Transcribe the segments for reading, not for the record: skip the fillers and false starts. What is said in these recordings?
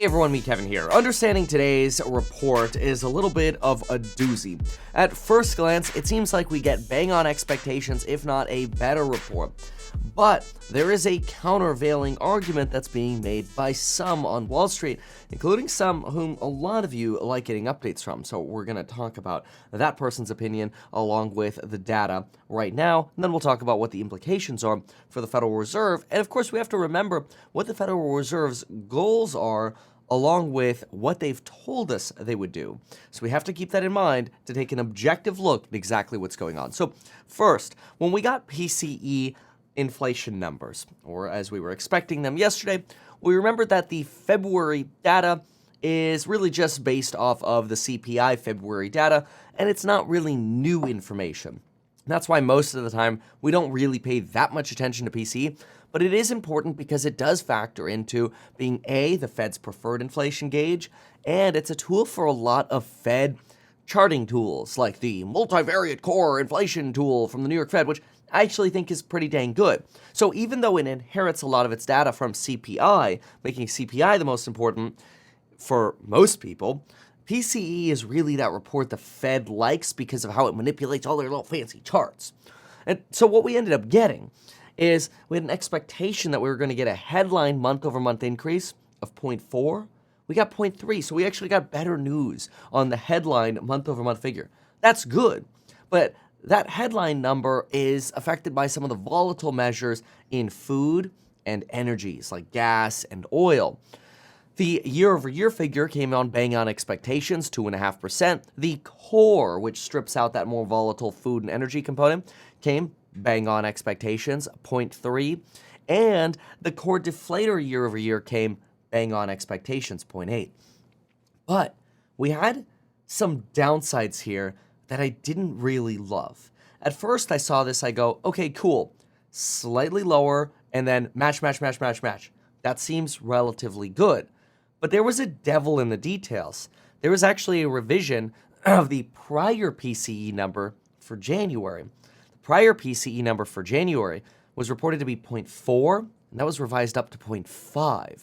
Hey everyone, me Kevin here. Understanding today's report is a little bit of a doozy. At first glance, it seems like we get bang on expectations, if not a better report. But there is a countervailing argument that's being made by some on Wall Street, including some whom a lot of you like getting updates from. So we're going to talk about that person's opinion along with the data right now, and then we'll talk about what the implications are for the Federal Reserve. And of course, we have to remember what the Federal Reserve's goals are along with what they've told us they would do. So we have to keep that in mind to take an objective look at exactly what's going on. So first, when we got PCE inflation numbers, or as we were expecting them yesterday, we remembered that the February data is really just based off of the CPI February data, and it's not really new information. That's why most of the time we don't really pay that much attention to PCE, but it is important because it does factor into being A, the Fed's preferred inflation gauge, and it's a tool for a lot of Fed charting tools, like the multivariate core inflation tool from the New York Fed, which I actually think is pretty dang good. So even though it inherits a lot of its data from CPI, making CPI the most important for most people, PCE is really that report the Fed likes because of how it manipulates all their little fancy charts. And so what we ended up getting is we had an expectation that we were going to get a headline month-over-month increase of 0.4. We got 0.3, so we actually got better news on the headline month-over-month figure. That's good, but that headline number is affected by some of the volatile measures in food and energies like gas and oil. The year-over-year figure came on bang on expectations, 2.5%. The core, which strips out that more volatile food and energy component, came bang on expectations, 0.3. And the core deflator year-over-year came bang on expectations, 0.8. But we had some downsides here that I didn't really love. At first I saw this, I go, okay, cool, slightly lower, and then match. That seems relatively good. But there was a devil in the details. There was actually a revision of the prior PCE number for January. The prior PCE number for January was reported to be 0.4, and that was revised up to 0.5.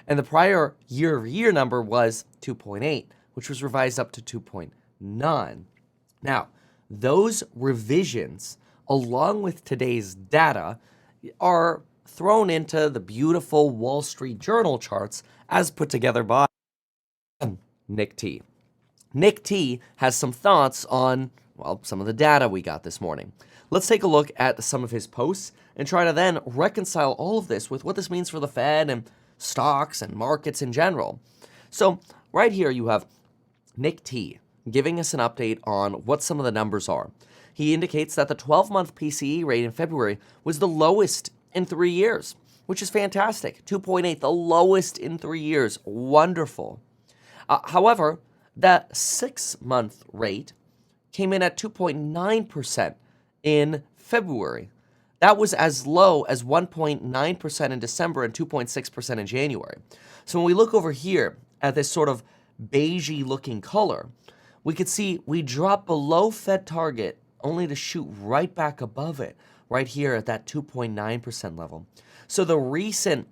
And the prior year-over-year number was 2.8, which was revised up to 2.9. Now, those revisions, along with today's data, are thrown into the beautiful Wall Street Journal charts as put together by Nick T. Nick T has some thoughts on, well, some of the data we got this morning. Let's take a look at some of his posts and try to then reconcile all of this with what this means for the Fed and stocks and markets in general. So right here you have Nick T giving us an update on what some of the numbers are. He indicates that the 12-month PCE rate in February was the lowest in 3 years, which is fantastic. 2.8, the lowest in 3 years. Wonderful. However, that 6-month rate came in at 2.9% in February. That was as low as 1.9% in December and 2.6% in January. So when we look over here at this sort of beigey looking color, we could see we dropped below Fed target only to shoot right back above it, right here at that 2.9% level. So the recent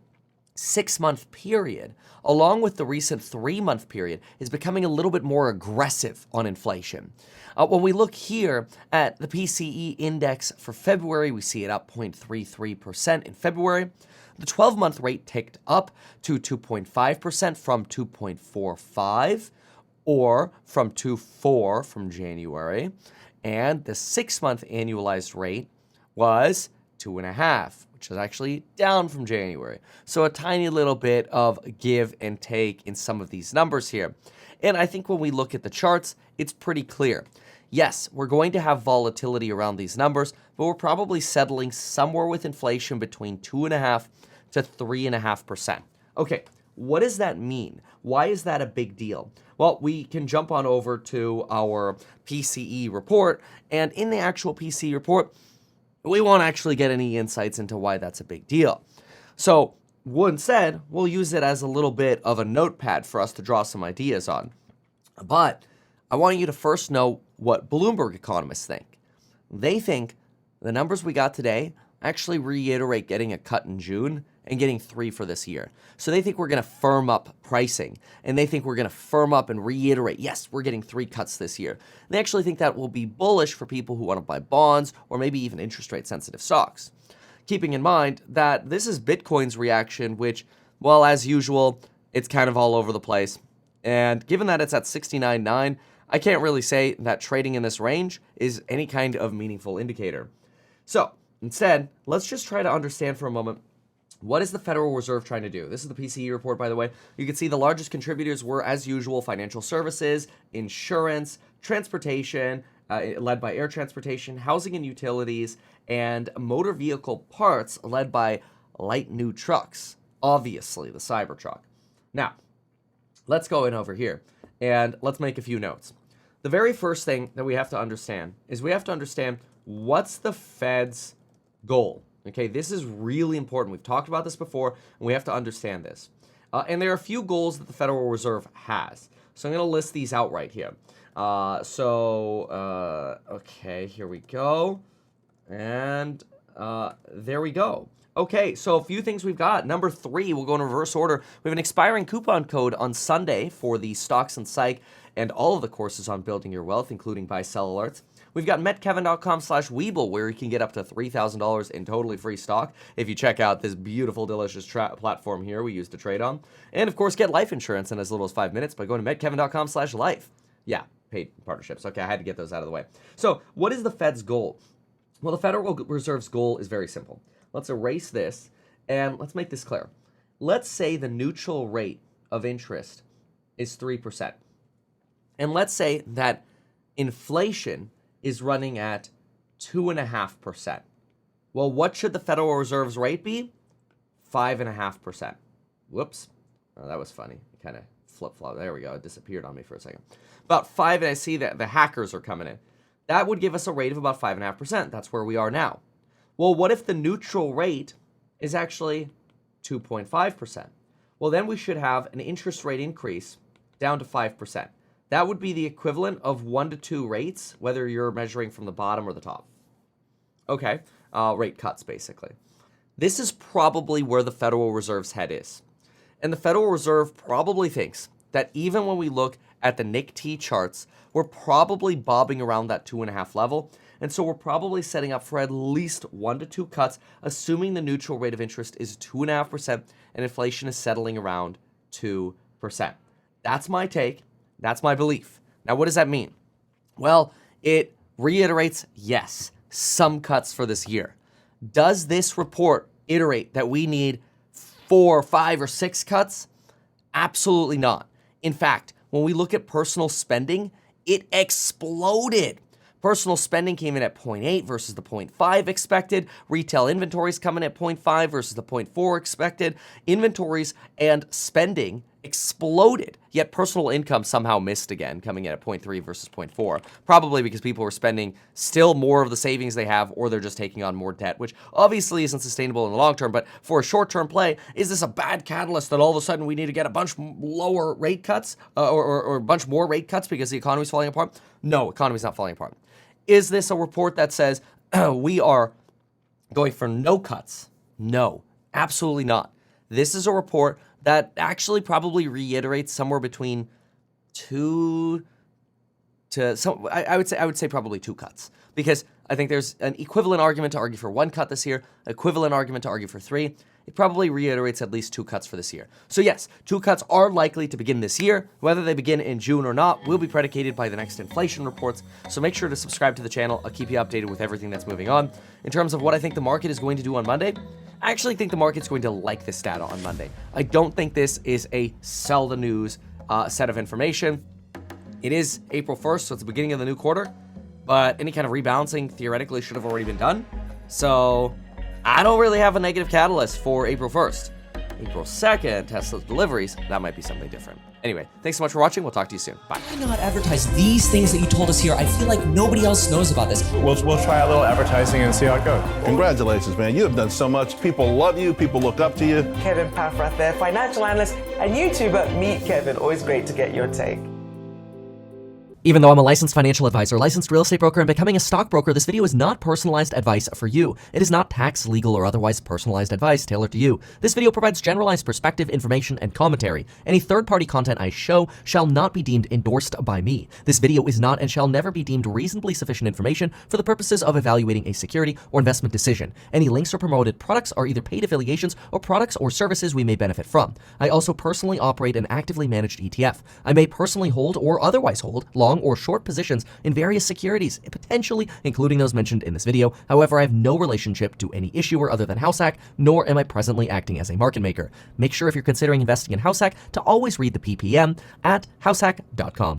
6-month period, along with the recent 3-month period, is becoming a little bit more aggressive on inflation. When we look here at the PCE index for February, we see it up 0.33% in February. The 12-month rate ticked up to 2.5% from 2.45%, or from 2.4% from January. And the 6-month annualized rate was 2.5%, which is actually down from January. So a tiny little bit of give and take in some of these numbers here. And I think when we look at the charts, it's pretty clear. Yes, we're going to have volatility around these numbers, but we're probably settling somewhere with inflation between 2.5% to 3.5%. Okay, what does that mean? Why is that a big deal? Well, we can jump on over to our PCE report, and in the actual PCE report, we won't actually get any insights into why that's a big deal. So instead, we'll use it as a little bit of a notepad for us to draw some ideas on. But I want you to first know what Bloomberg economists think. They think the numbers we got today actually reiterate getting a cut in June and getting 3 for this year. So they think we're going to firm up pricing, and they think we're going to firm up and reiterate, yes, we're getting 3 cuts this year. They actually think that will be bullish for people who want to buy bonds or maybe even interest rate sensitive stocks. Keeping in mind that this is Bitcoin's reaction, which, well, as usual, it's kind of all over the place. And given that it's at 69.9, I can't really say that trading in this range is any kind of meaningful indicator. So instead, let's just try to understand for a moment, what is the Federal Reserve trying to do? This is the PCE report, by the way. You can see the largest contributors were, as usual, financial services, insurance, transportation, led by air transportation, housing and utilities, and motor vehicle parts, led by light new trucks, obviously the Cybertruck. Now, let's go in over here, and let's make a few notes. The very first thing that we have to understand is we have to understand what's the Fed's goal. Okay, this is really important. We've talked about this before, and we have to understand this. And there are a few goals that the Federal Reserve has. So I'm going to list these out right here. Okay, here we go. And there we go. Okay, so a few things we've got. Number 3, we'll go in reverse order. We have an expiring coupon code on Sunday for the Stocks and Psych and all of the courses on building your wealth, including buy-sell alerts. We've got metkevin.com/Weeble, where you can get up to $3,000 in totally free stock if you check out this beautiful, delicious platform here we use to trade on. And, of course, get life insurance in as little as 5 minutes by going to metkevin.com/life. Yeah, paid partnerships. Okay, I had to get those out of the way. So what is the Fed's goal? Well, the Federal Reserve's goal is very simple. Let's erase this, and let's make this clear. Let's say the neutral rate of interest is 3%. And let's say that inflation is running at 2.5%. Well, what should the Federal Reserve's rate be? 5.5%. Whoops. Oh, that was funny. It kind of flip-flopped. There we go. It disappeared on me for a second. About 5, and I see that the hackers are coming in. That would give us a rate of about 5.5%. That's where we are now. Well, what if the neutral rate is actually 2.5%? Well, then we should have an interest rate increase down to 5%. That would be the equivalent of 1 to 2 rates, whether you're measuring from the bottom or the top. Okay, rate cuts, basically. This is probably where the Federal Reserve's head is. And the Federal Reserve probably thinks that even when we look at the Nikkei charts, we're probably bobbing around that 2.5 level. And so we're probably setting up for at least 1 to 2 cuts, assuming the neutral rate of interest is 2.5% and inflation is settling around 2%. That's my take. That's my belief. Now, what does that mean? Well, it reiterates, yes, some cuts for this year. Does this report iterate that we need 4, 5, or 6 cuts? Absolutely not. In fact, when we look at personal spending, it exploded. Personal spending came in at 0.8 versus the 0.5 expected. Retail inventories coming at 0.5 versus the 0.4 expected. Inventories and spending exploded, yet personal income somehow missed again, coming in at 0.3 versus 0.4, probably because people were spending still more of the savings they have, or they're just taking on more debt, which obviously isn't sustainable in the long term. But for a short-term play, is this a bad catalyst that all of a sudden we need to get a bunch lower rate cuts or a bunch more rate cuts because the economy's falling apart? No, economy's not falling apart. Is this a report that says we are going for no cuts? No, absolutely not. This is a report that actually probably reiterates somewhere between 2 to some. I would say probably 2 cuts, because I think there's an equivalent argument to argue for 1 cut this year, equivalent argument to argue for 3. It probably reiterates at least 2 cuts for this year. So yes, 2 cuts are likely to begin this year. Whether they begin in June or not will be predicated by the next inflation reports. So make sure to subscribe to the channel. I'll keep you updated with everything that's moving on. In terms of what I think the market is going to do on Monday, I actually think the market's going to like this data on Monday. I don't think this is a sell the news set of information. It is April 1st, so it's the beginning of the new quarter, but any kind of rebalancing theoretically should have already been done. So I don't really have a negative catalyst for April 1st. April 2nd, Tesla's deliveries, that might be something different. Anyway, thanks so much for watching. We'll talk to you soon. Bye. Why not advertise these things that you told us here? I feel like nobody else knows about this. We'll try a little advertising and see how it goes. Congratulations, man. You have done so much. People love you. People look up to you. Kevin Paffrath there, financial analyst and YouTuber. Meet Kevin. Always great to get your take. Even though I'm a licensed financial advisor, licensed real estate broker, and becoming a stockbroker, this video is not personalized advice for you. It is not tax, legal, or otherwise personalized advice tailored to you. This video provides generalized perspective, information, and commentary. Any third-party content I show shall not be deemed endorsed by me. This video is not and shall never be deemed reasonably sufficient information for the purposes of evaluating a security or investment decision. Any links or promoted products are either paid affiliations or products or services we may benefit from. I also personally operate an actively managed ETF. I may personally hold or otherwise hold long or short positions in various securities, potentially including those mentioned in this video. However, I have no relationship to any issuer other than househack, nor am I presently acting as a market maker. Make sure if you're considering investing in househack to always read the PPM at househack.com.